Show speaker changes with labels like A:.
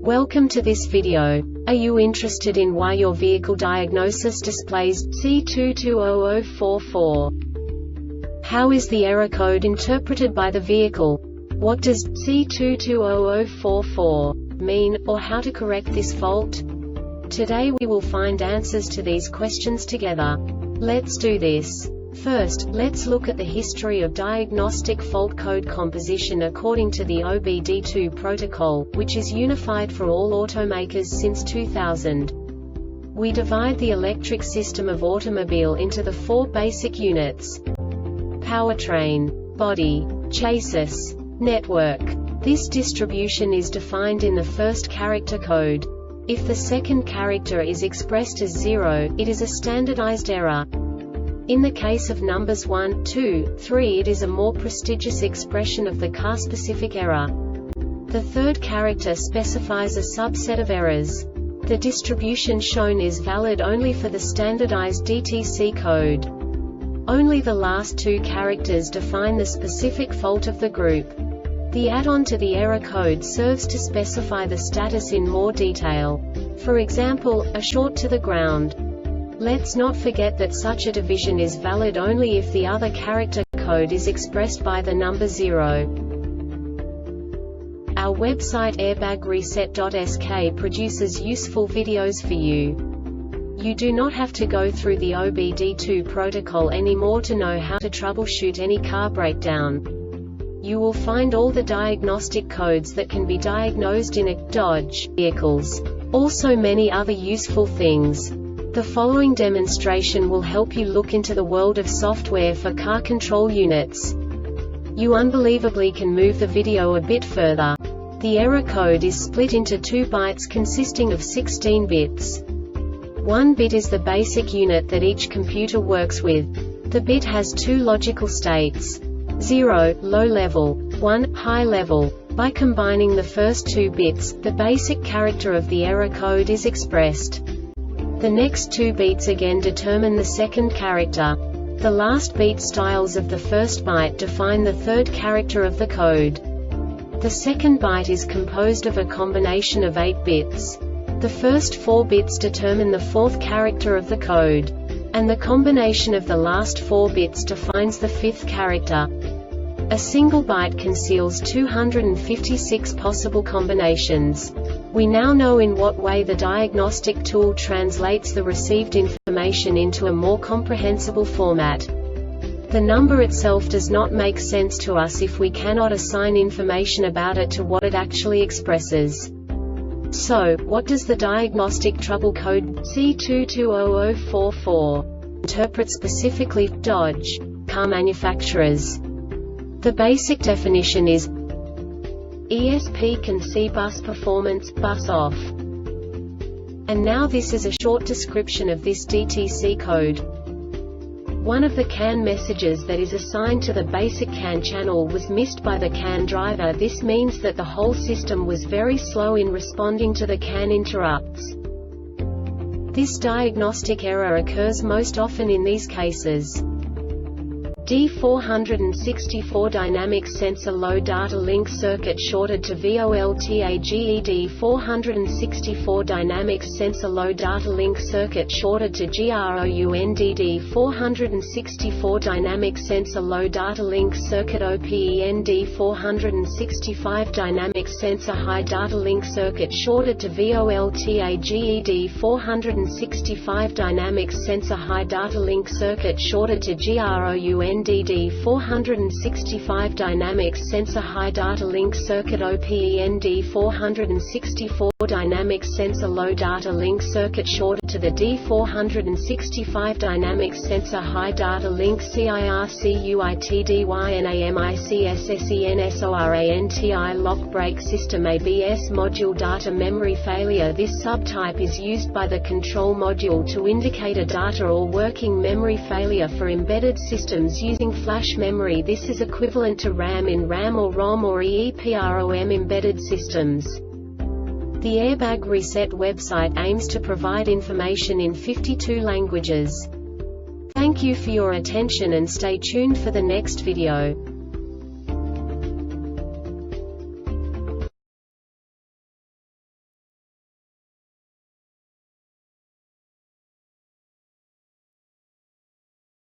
A: Welcome to this video. Are you interested in why your vehicle diagnosis displays C2200-44? How is the error code interpreted by the vehicle? What does C2200-44 mean, or how to correct this fault? Today we will find answers to these questions together. Let's do this. First, let's look at the history of diagnostic fault code composition according to the OBD2 protocol, which is unified for all automakers since 2000. We divide the electric system of automobile into the four basic units: powertrain, body, chassis, network. This distribution is defined in the first character code. If the second character is expressed as 0, it is a standardized error. In the case of numbers 1, 2, 3, it is a more prestigious expression of the car-specific error. The third character specifies a subset of errors. The distribution shown is valid only for the standardized DTC code. Only the last two characters define the specific fault of the group. The add-on to the error code serves to specify the status in more detail. For example, a short to the ground. Let's not forget that such a division is valid only if the other character code is expressed by the number 0. Our website airbagreset.sk produces useful videos for you. You do not have to go through the OBD2 protocol anymore to know how to troubleshoot any car breakdown. You will find all the diagnostic codes that can be diagnosed in a Dodge vehicles. Also many other useful things. The following demonstration will help you look into the world of software for car control units. You unbelievably can move the video a bit further. The error code is split into 2 bytes consisting of 16 bits. 1 bit is the basic unit that each computer works with. The bit has 2 logical states: 0, low level, 1, high level. By combining the first 2 bits, the basic character of the error code is expressed. The next 2 beats again determine the second character. The last beat styles of the first byte define the third character of the code. The second byte is composed of a combination of 8 bits. The first 4 bits determine the fourth character of the code. And the combination of the last 4 bits defines the fifth character. A single byte conceals 256 possible combinations. We now know in what way the diagnostic tool translates the received information into a more comprehensible format. The number itself does not make sense to us if we cannot assign information about it to what it actually expresses. So, what does the Diagnostic Trouble Code C2200-44 interpret specifically for Dodge car manufacturers? The basic definition is ESP can see bus performance, bus off. And now this is a short description of this DTC code. One of the CAN messages that is assigned to the basic CAN channel was missed by the CAN driver. This means that the whole system was very slow in responding to the CAN interrupts. This diagnostic error occurs most often in these cases: D464 dynamic sensor low data link circuit shorted to VOLTAGE. D464 dynamic sensor low data link circuit shorted to GROUND. D464 dynamic sensor low data link circuit OPEN. D465 dynamic sensor high data link circuit shorted to VOLTAGE. D465 dynamic sensor high data link circuit shorted to GROUND. D465 dynamic sensor high data link circuit OPEN. D464 dynamic sensor low data link circuit shorted to the D465 dynamic sensor high data link CIRCUITDYNAMICSSENSORANTI lock brake system ABS module data memory failure. This subtype is used by the control module to indicate a data or working memory failure for embedded systems using flash memory. This is equivalent to RAM in RAM or ROM or EEPROM embedded systems. The Airbag Reset website aims to provide information in 52 languages. Thank you for your attention and stay tuned for the next video.